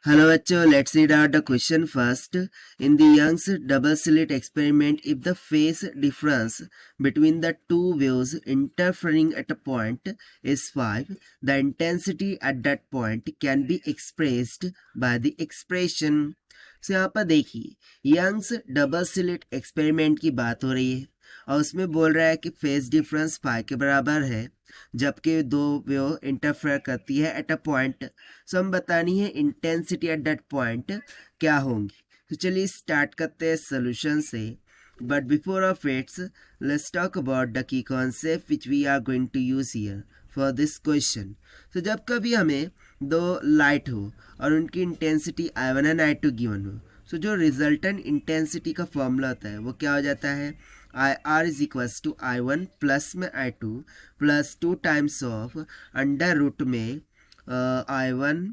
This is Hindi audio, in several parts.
Hello bachcho, let's read out the question first. In the Young's double slit experiment, if the phase difference between the two waves interfering at a point is 5, the intensity at that point can be expressed by the expression. So यहाँ पर देखिए यंग्स डबल स्लिट एक्सपेरिमेंट की बात हो रही है और उसमें बोल रहा है कि फेज डिफरेंस पाई के बराबर है जबकि दो वेव इंटरफेयर करती है एट अ पॉइंट। सो हम बतानी है इंटेंसिटी एट दैट पॉइंट क्या होंगी। तो चलिए स्टार्ट करते हैं सोल्यूशन से, but before of its let's talk about the key concept which we are going to use here for this question. तो जब कभी हमें दो लाइट हो और उनकी intensity I1 and I2 given हो, सो जो रिजल्टेंट इंटेंसिटी का फॉर्मूला होता है वो क्या हो जाता है, IR is equals to I1 plus में I2 plus 2 times of under root में I1,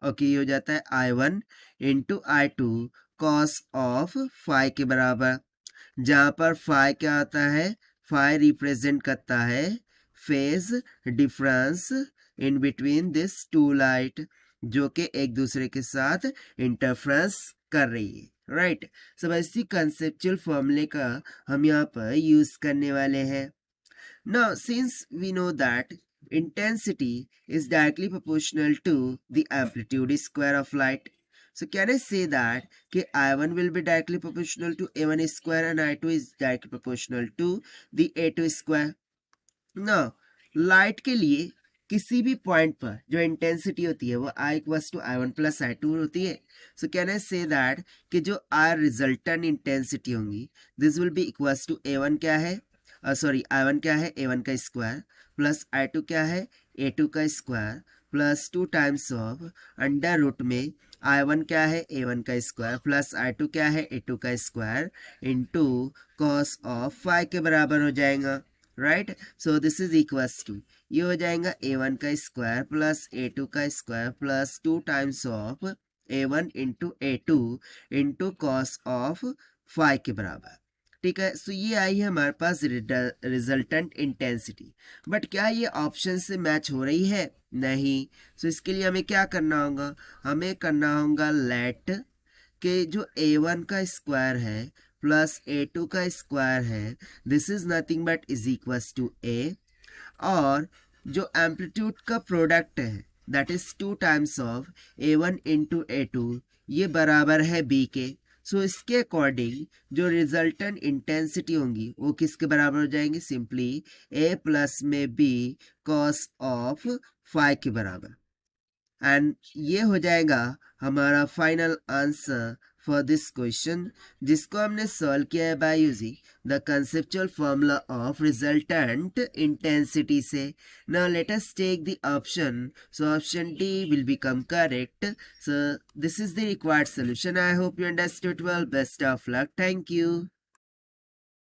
ओके ये हो जाता है I1 into I2 cos of phi के बराबर, जहाँ पर फाई क्या आता है, फाई रिप्रेजेंट करता है phase difference in between this two light जो कि एक दूसरे के साथ इंटरफ्रेंस कर रही है, राइट। सब इसी कंसेप्चुअल फॉर्मूले का हम यहाँ पर यूज करने वाले हैं। Now since we know that intensity is directly proportional to the amplitude square of light, so can I say that कि I1 will be directly proportional to A1 square and I2 is directly proportional to the A2 square। Now light के लिए किसी भी पॉइंट पर जो इंटेंसिटी होती है वो I equals to I1 plus I2 होती है। So can I say that कि जो I रिजल्टेंट इंटेंसिटी होंगी this will be equals to A1 क्या है, सॉरी I1 क्या है, A1 का स्क्वायर प्लस I2 क्या है, A2 का square plus 2 times of under root में I1 क्या है, A1 का स्क्वायर प्लस I2 क्या है, A2 का square into cos of five के बराबर हो जाएगा, right. So this is equals to ये हो जाएगा A1 का स्क्वायर प्लस A2 का square plus 2 times of A1 into A2 into cos of five के बराबर, ठीक है। सो ये आई है हमारे पास रिजल्टेंट इंटेंसिटी, बट क्या ये ऑप्शन से मैच हो रही है, नहीं। सो इसके लिए हमें क्या करना होगा, हमें करना होगा लेट के जो A1 का स्क्वायर है प्लस A2 का स्क्वायर है this is nothing but is equals to A, और जो एम्पलीट्यूड का प्रोडक्ट है that is 2 times of A1 into A2 ये बराबर है B के। सो इसके अकॉर्डिंग जो रिजल्टेंट इंटेंसिटी होंगी वो किसके बराबर हो जाएंगी, सिंपली A प्लस में B कॉस ऑफ फाइव के बराबर, एंड ये हो जाएगा हमारा final answer for this question जिसको हमने सॉल्व किया है by using the conceptual formula of resultant intensity से। Now let us take the option, so option D will become correct. So this is the required solution. I hope you understood well. Best of luck. Thank you.